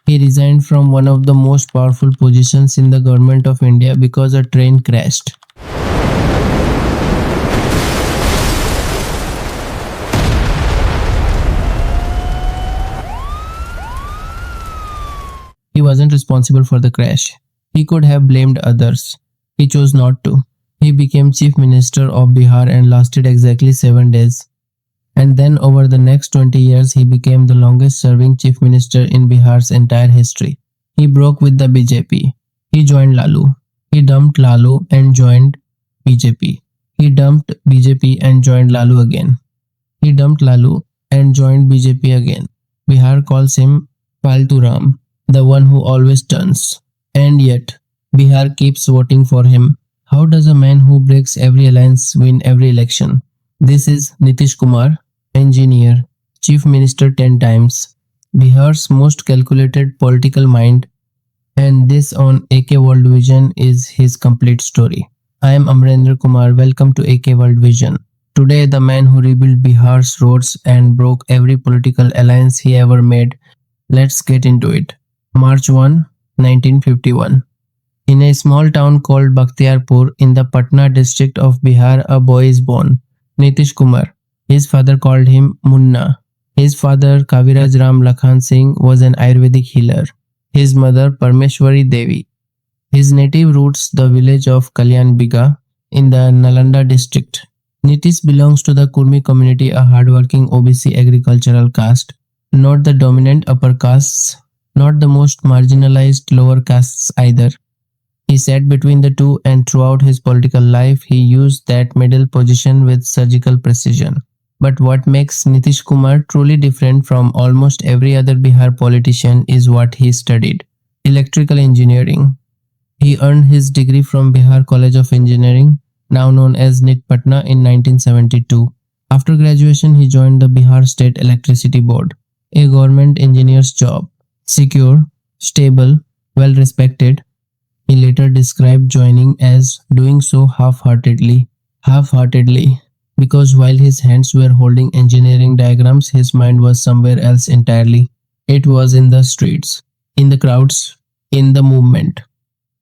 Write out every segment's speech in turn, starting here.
He resigned from one of the most powerful positions in the government of India because a train crashed. He wasn't responsible for the crash. He could have blamed others. He chose not to. He became Chief Minister of Bihar and lasted exactly 7 days. And then over the next 20 years, he became the longest serving Chief Minister in Bihar's entire history. He broke with the BJP. He joined Lalu. He dumped Lalu and joined BJP. He dumped BJP and joined Lalu again. He dumped Lalu and joined BJP again. Bihar calls him Paltu Ram, the one who always turns. And yet, Bihar keeps voting for him. How does a man who breaks every alliance win every election? This is Nitish Kumar, engineer, Chief Minister 10 times, Bihar's most calculated political mind, and this on AK World Vision is his complete story. I am Amrendra Kumar. Welcome to AK World Vision. Today, the man who rebuilt Bihar's roads and broke every political alliance he ever made. Let's get into it. March 1, 1951. In a small town called Bakhtiarpur in the Patna district of Bihar, a boy is born, Nitish Kumar. His father called him Munna. His father, Kaviraj Ram Lakhan Singh, was an Ayurvedic healer. His mother, Parmeshwari Devi. His native roots, the village of Kalyan Biga in the Nalanda district. Nitish belongs to the Kurmi community, a hardworking OBC agricultural caste, not the dominant upper castes, not the most marginalized lower castes either. He sat between the two, and throughout his political life, he used that middle position with surgical precision. But what makes Nitish Kumar truly different from almost every other Bihar politician is what he studied: electrical engineering. He earned his degree from Bihar College of Engineering, now known as NIT Patna, in 1972. After graduation, he joined the Bihar State Electricity Board, a government engineer's job. Secure, stable, well respected. He later described joining as doing so half-heartedly. Half-heartedly, because while his hands were holding engineering diagrams, his mind was somewhere else entirely. It was in the streets, in the crowds, in the movement.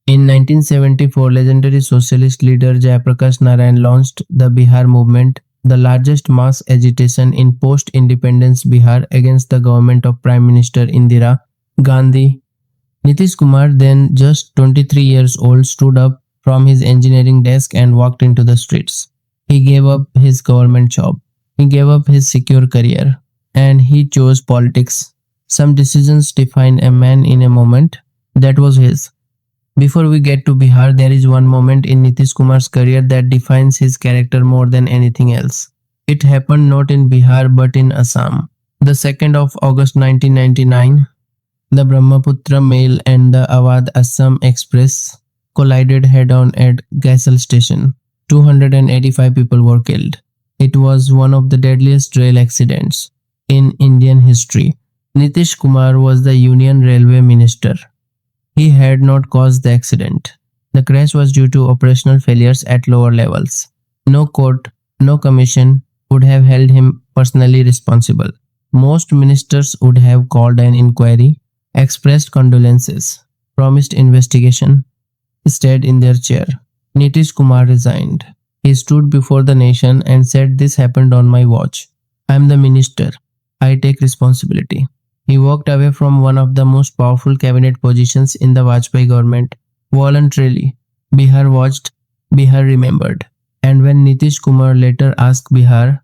In 1974, legendary socialist leader Jayaprakash Narayan launched the Bihar movement, the largest mass agitation in post-independence Bihar against the government of Prime Minister Indira Gandhi. Nitish Kumar, then just 23 years old, stood up from his engineering desk and walked into the streets. He gave up his government job. He gave up his secure career. And he chose politics. Some decisions define a man in a moment. That was his. Before we get to Bihar, there is one moment in Nitish Kumar's career that defines his character more than anything else. It happened not in Bihar but in Assam. The 2nd of August 1999, the Brahmaputra Mail and the Awadh Assam Express collided head-on at Gaisal station. 285 people were killed. It was one of the deadliest rail accidents in Indian history. Nitish Kumar was the Union Railway Minister. He had not caused the accident. The crash was due to operational failures at lower levels. No court, no commission would have held him personally responsible. Most ministers would have called an inquiry, expressed condolences, promised investigation, stayed in their chair. Nitish Kumar resigned. He stood before the nation and said, "This happened on my watch. I am the minister. I take responsibility." He walked away from one of the most powerful cabinet positions in the Vajpayee government. Voluntarily, Bihar watched, Bihar remembered. And when Nitish Kumar later asked Bihar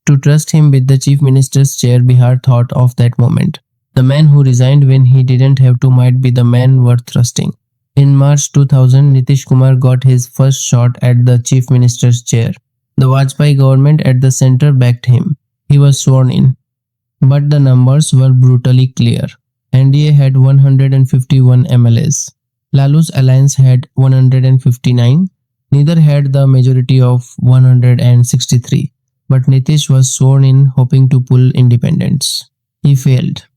to trust him with the chief minister's chair, Bihar thought of that moment. The man who resigned when he didn't have to might be the man worth trusting. In March 2000, Nitish Kumar got his first shot at the chief minister's chair. The Vajpayee government at the center backed him. He was sworn in. But the numbers were brutally clear. NDA had 151 MLAs. Lalu's alliance had 159. Neither had the majority of 163. But Nitish was sworn in hoping to pull independence. He failed.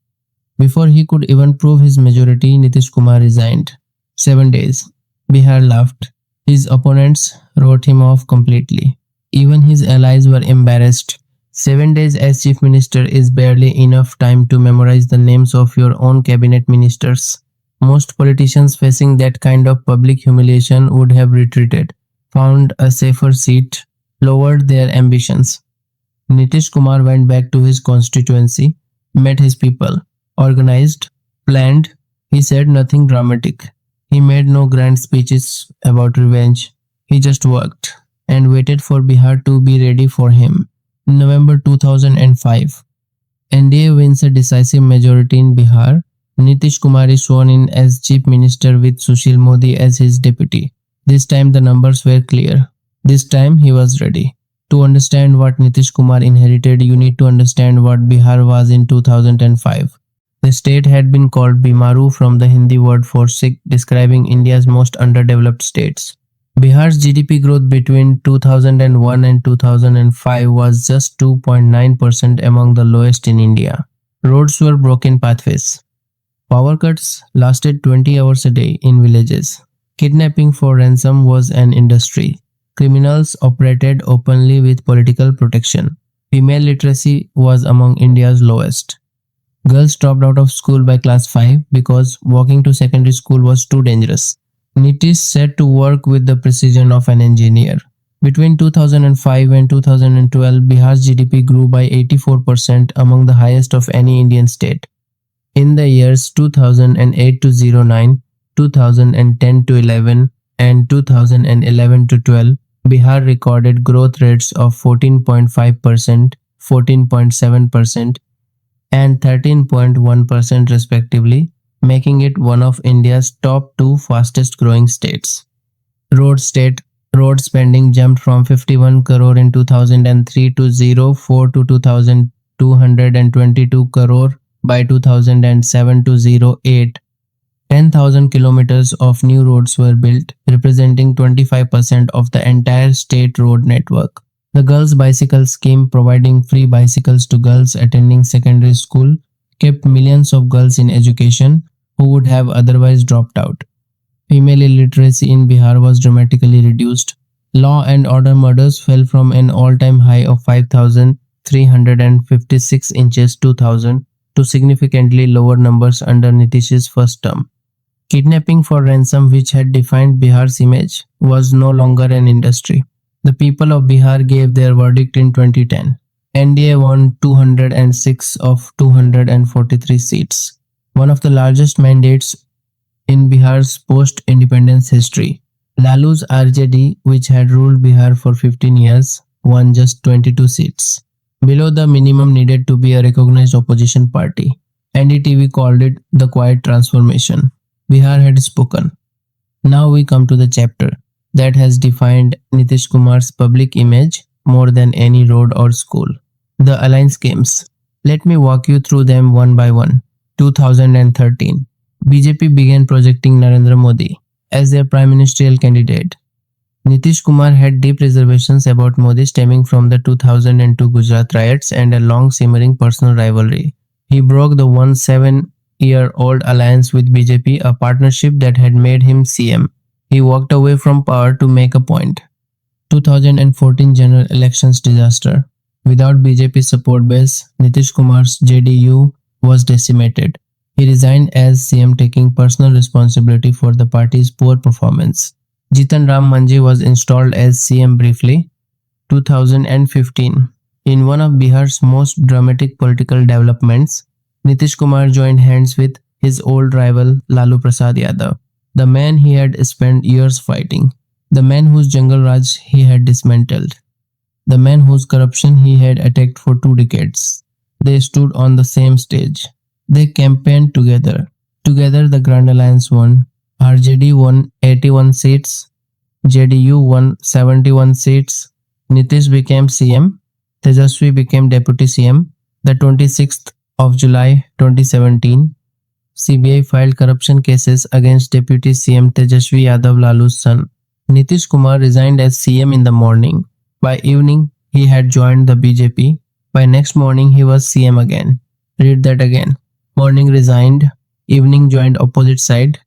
Before he could even prove his majority, Nitish Kumar resigned. 7 days. Bihar laughed. His opponents wrote him off completely. Even his allies were embarrassed. 7 days as chief minister is barely enough time to memorize the names of your own cabinet ministers. Most politicians facing that kind of public humiliation would have retreated, found a safer seat, lowered their ambitions. Nitish Kumar went back to his constituency, met his people, organized, planned. He said nothing dramatic. He made no grand speeches about revenge. He just worked and waited for Bihar to be ready for him. November 2005. NDA wins a decisive majority in Bihar. Nitish Kumar is sworn in as chief minister with Sushil Modi as his deputy. This time the numbers were clear. This time he was ready. To understand what Nitish Kumar inherited, you need to understand what Bihar was in 2005. The state had been called Bimaru from the Hindi word for sick, describing India's most underdeveloped states. Bihar's GDP growth between 2001 and 2005 was just 2.9%, among the lowest in India. Roads were broken pathways. Power cuts lasted 20 hours a day in villages. Kidnapping for ransom was an industry. Criminals operated openly with political protection. Female literacy was among India's lowest. Girls dropped out of school by class 5 because walking to secondary school was too dangerous. Nitish set to work with the precision of an engineer. Between 2005 and 2012, Bihar's GDP grew by 84%, among the highest of any Indian state. In the years 2008 to 09, 2010 to 11, and 2011 to 12, Bihar recorded growth rates of 14.5%, 14.7%, and 13.1% respectively, making it one of India's top two fastest growing states. Road spending jumped from 51 crore in 2003 to 04 to 2,222 crore by 2007 to 08. 10,000 kilometers of new roads were built, representing 25% of the entire state road network. The Girls' Bicycle Scheme, providing free bicycles to girls attending secondary school, kept millions of girls in education who would have otherwise dropped out. Female illiteracy in Bihar was dramatically reduced. Law and order murders fell from an all-time high of 5,356 in 2000 to significantly lower numbers under Nitish's first term. Kidnapping for ransom, which had defined Bihar's image, was no longer an industry. The people of Bihar gave their verdict in 2010. NDA won 206 of 243 seats, one of the largest mandates in Bihar's post-independence history. Lalu's RJD, which had ruled Bihar for 15 years, won just 22 seats, below the minimum needed to be a recognized opposition party. NDTV called it the quiet transformation. Bihar had spoken. Now we come to the chapter that has defined Nitish Kumar's public image more than any road or school. The alliance schemes. Let me walk you through them one by one. 2013. BJP began projecting Narendra Modi as their prime ministerial candidate. Nitish Kumar had deep reservations about Modi, stemming from the 2002 Gujarat riots and a long simmering personal rivalry. He broke the 17-year-old alliance with BJP, a partnership that had made him CM. He walked away from power to make a point. 2014 general elections disaster. Without BJP's support base, Nitish Kumar's JDU was decimated. He resigned as CM, taking personal responsibility for the party's poor performance. Jitan Ram Manji was installed as CM briefly. 2015. In one of Bihar's most dramatic political developments, Nitish Kumar joined hands with his old rival Lalu Yadav, the man he had spent years fighting, the man whose Jungle Raj he had dismantled, the man whose corruption he had attacked for 2 decades. They stood on the same stage. They campaigned together. Together the Grand Alliance won. RJD won 81 seats. JDU won 71 seats. Nitish became CM. Tejaswi became Deputy CM. The 26th of July 2017, CBI filed corruption cases against Deputy CM Tejaswi Yadav, Lalu's son. Nitish Kumar resigned as CM in the morning. By evening, he had joined the BJP. By next morning, he was CM again. Read that again. Morning resigned, evening joined opposite side,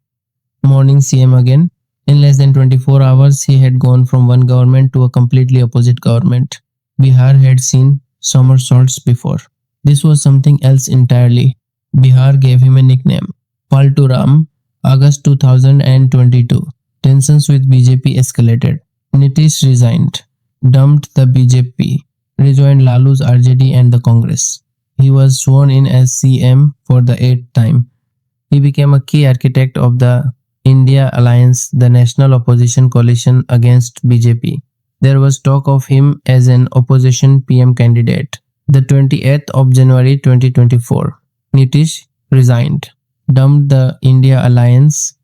morning CM again. In less than 24 hours, he had gone from one government to a completely opposite government. Bihar had seen somersaults before. This was something else entirely. Bihar gave him a nickname, Paltu Ram. August 2022. Tensions with BJP escalated. Nitish resigned, dumped the BJP, rejoined Lalu's RJD and the Congress. He was sworn in as CM for the eighth time. He became a key architect of the India Alliance, the national opposition coalition against BJP. There was talk of him as an opposition PM candidate. The 28th of January 2024, Nitish resigned, dumped the India Alliance,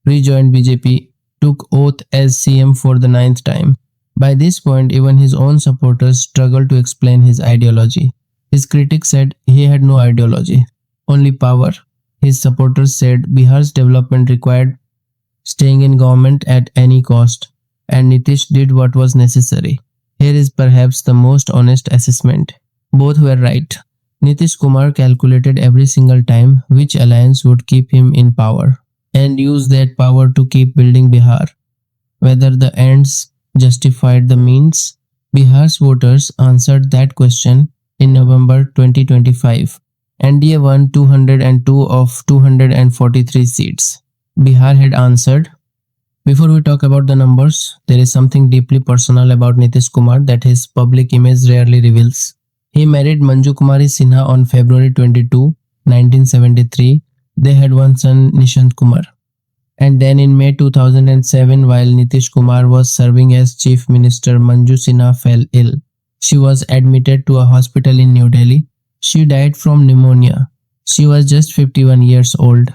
rejoined BJP, took oath as CM for the ninth time. By this point, even his own supporters struggled to explain his ideology. His critics said he had no ideology, only power. His supporters said Bihar's development required staying in government at any cost, and Nitish did what was necessary. Here is perhaps the most honest assessment. Both were right. Nitish Kumar calculated every single time which alliance would keep him in power and used that power to keep building Bihar. Whether the ends justified the means, Bihar's voters answered that question in November 2025. NDA won 202 of 243 seats. Bihar had answered. Before we talk about the numbers, there is something deeply personal about Nitish Kumar that his public image rarely reveals. He married Manju Kumari Sinha on February 22, 1973. They had one son, Nishant Kumar. And then in May 2007, while Nitish Kumar was serving as Chief Minister, Manju Sinha fell ill. She was admitted to a hospital in New Delhi. She died from pneumonia. She was just 51 years old.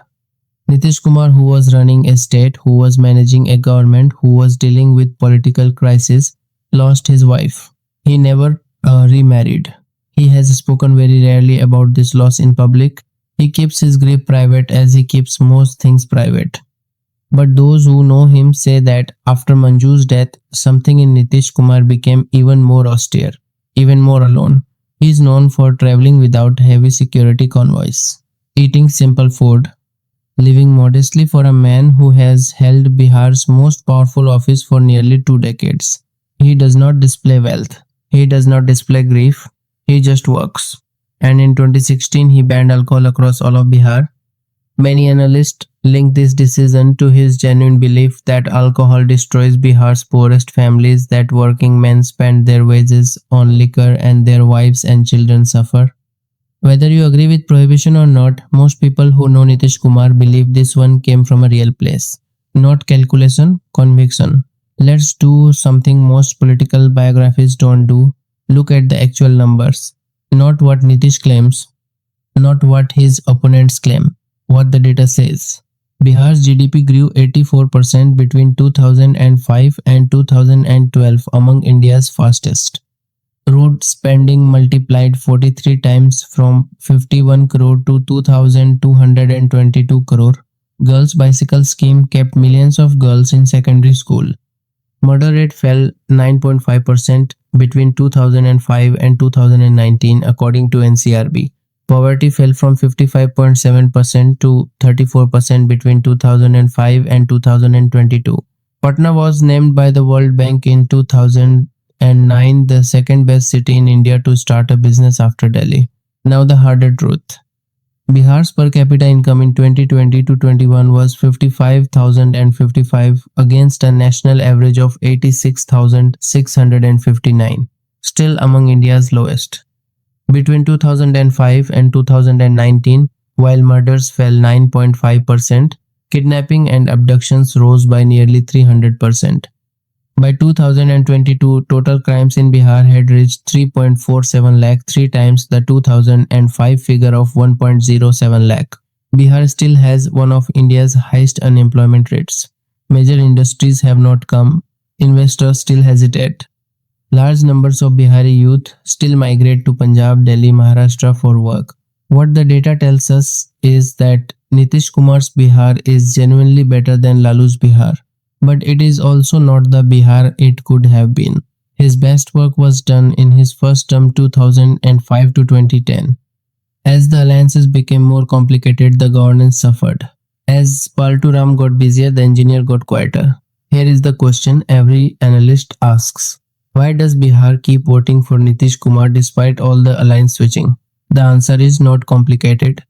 Nitish Kumar, who was running a state, who was managing a government, who was dealing with political crisis, lost his wife. He never remarried. He has spoken very rarely about this loss in public. He keeps his grief private as he keeps most things private. But those who know him say that after Manju's death, something in Nitish Kumar became even more austere, even more alone. He is known for traveling without heavy security convoys, eating simple food, living modestly for a man who has held Bihar's most powerful office for nearly 2 decades. He does not display wealth. He does not display grief. He just works. And in 2016, he banned alcohol across all of Bihar. Many analysts link this decision to his genuine belief that alcohol destroys Bihar's poorest families, that working men spend their wages on liquor and their wives and children suffer. Whether you agree with prohibition or not, most people who know Nitish Kumar believe this one came from a real place. Not calculation, conviction. Let's do something most political biographies don't do. Look at the actual numbers. Not what Nitish claims, not what his opponents claim, what the data says. Bihar's GDP grew 84% between 2005 and 2012, among India's fastest. Road spending multiplied 43 times from 51 crore to 2,222 crore. Girls' bicycle scheme kept millions of girls in secondary school. Murder rate fell 9.5% between 2005 and 2019, according to NCRB. Poverty fell from 55.7% to 34% between 2005 and 2022. Patna was named by the World Bank in 2009 the second best city in India to start a business after Delhi. Now the harder truth. Bihar's per capita income in 2020 to 21 was 55,055 against a national average of 86,659, still among India's lowest. Between 2005 and 2019, while murders fell 9.5%, kidnapping and abductions rose by nearly 300%. By 2022, total crimes in Bihar had reached 3.47 lakh, 3 times the 2005 figure of 1.07 lakh. Bihar still has one of India's highest unemployment rates. Major industries have not come. Investors still hesitate. Large numbers of Bihari youth still migrate to Punjab, Delhi, Maharashtra for work. What the data tells us is that Nitish Kumar's Bihar is genuinely better than Lalu's Bihar. But it is also not the Bihar it could have been. His best work was done in his first term 2005 to 2010. As the alliances became more complicated, the governance suffered. As Paltu Ram got busier, the engineer got quieter. Here is the question every analyst asks. Why does Bihar keep voting for Nitish Kumar despite all the alliance switching? The answer is not complicated.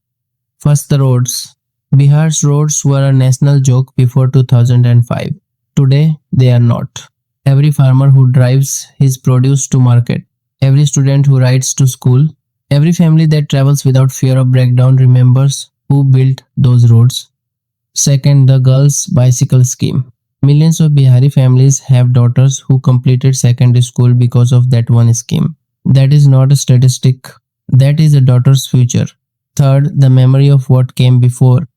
First, the roads. Bihar's roads were a national joke before 2005. Today, they are not. Every farmer who drives his produce to market, every student who rides to school, every family that travels without fear of breakdown remembers who built those roads. Second, the girls' bicycle scheme. Millions of Bihari families have daughters who completed secondary school because of that one scheme. That is not a statistic, that is a daughter's future. Third, the memory of what came before.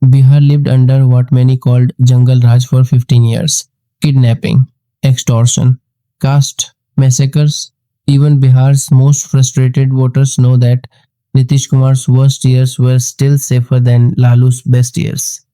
Bihar lived under what many called Jungle Raj for 15 years. Kidnapping, extortion, caste massacres. Even Bihar's most frustrated voters know that Nitish Kumar's worst years were still safer than Lalu's best years.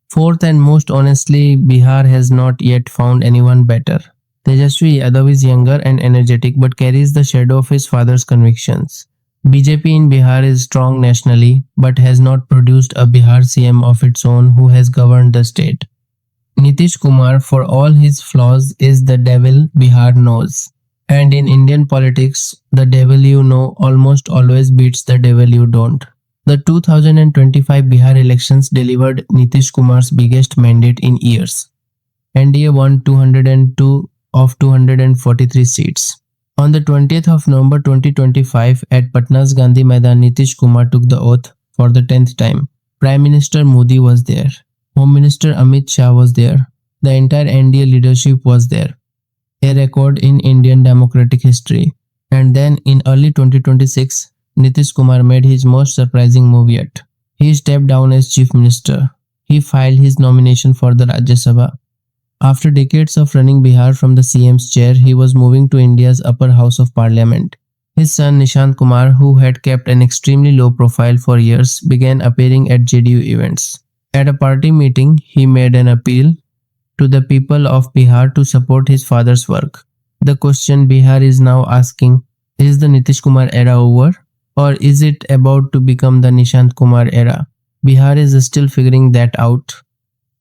Fourth and most honestly, Bihar has not yet found anyone better. Tejasvi Yadav is younger and energetic but carries the shadow of his father's convictions. BJP in Bihar is strong nationally but has not produced a Bihar CM of its own who has governed the state. Nitish Kumar, for all his flaws, is the devil Bihar knows. And in Indian politics, the devil you know almost always beats the devil you don't. The 2025 Bihar elections delivered Nitish Kumar's biggest mandate in years. NDA won 202 of 243 seats. On the 20th of November 2025 at Patna's Gandhi Maidan, Nitish Kumar took the oath for the 10th time. Prime Minister Modi was there. Home Minister Amit Shah was there. The entire NDA leadership was there. A record in Indian democratic history. And then in early 2026, Nitish Kumar made his most surprising move yet. He stepped down as Chief Minister. He filed his nomination for the Rajya Sabha. After decades of running Bihar from the CM's chair, he was moving to India's upper house of parliament. His son Nishant Kumar, who had kept an extremely low profile for years, began appearing at JDU events. At a party meeting, he made an appeal to the people of Bihar to support his father's work. The question Bihar is now asking, is the Nitish Kumar era over? Or is it about to become the Nishant Kumar era? Bihar is still figuring that out.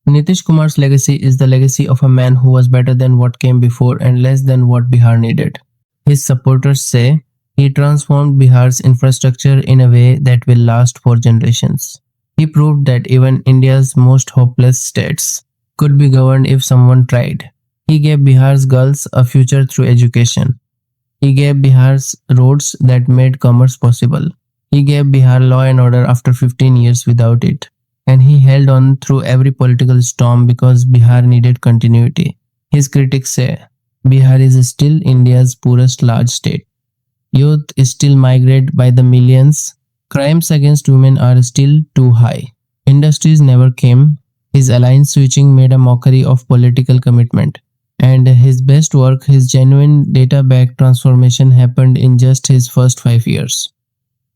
Nitish Kumar's legacy is the legacy of a man who was better than what came before and less than what Bihar needed. His supporters say he transformed Bihar's infrastructure in a way that will last for generations. He proved that even India's most hopeless states could be governed if someone tried. He gave Bihar's girls a future through education. He gave Bihar's roads that made commerce possible. He gave Bihar law and order after 15 years without it. And he held on through every political storm because Bihar needed continuity. His critics say, Bihar is still India's poorest large state. Youth still migrate by the millions. Crimes against women are still too high. Industries never came. His alliance switching made a mockery of political commitment. And his best work, his genuine data-backed transformation happened in just his first 5 years.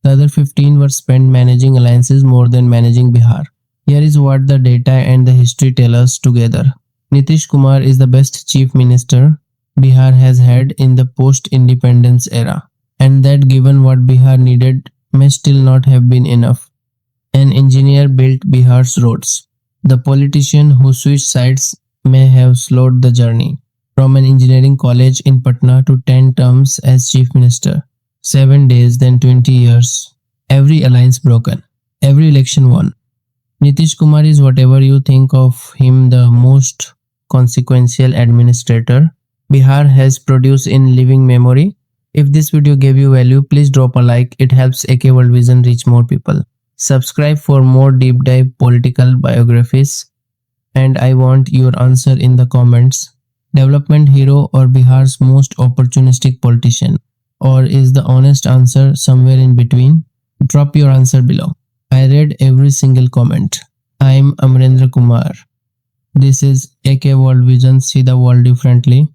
The other 15 were spent managing alliances more than managing Bihar. Here is what the data and the history tell us together. Nitish Kumar is the best chief minister Bihar has had in the post-independence era. And that given what Bihar needed may still not have been enough. An engineer built Bihar's roads. The politician who switched sides may have slowed the journey. From an engineering college in Patna to 10 terms as chief minister. 7 days, then 20 years. Every alliance broken. Every election won. Nitish Kumar is whatever you think of him, the most consequential administrator Bihar has produced in living memory. If this video gave you value, please drop a like. It helps AK World Vision reach more people. Subscribe for more deep dive political biographies. And I want your answer in the comments. Development hero or Bihar's most opportunistic politician? Or is the honest answer somewhere in between? Drop your answer below. I read every single comment. I'm Amrendra Kumar. This is AK World Vision. See the world differently.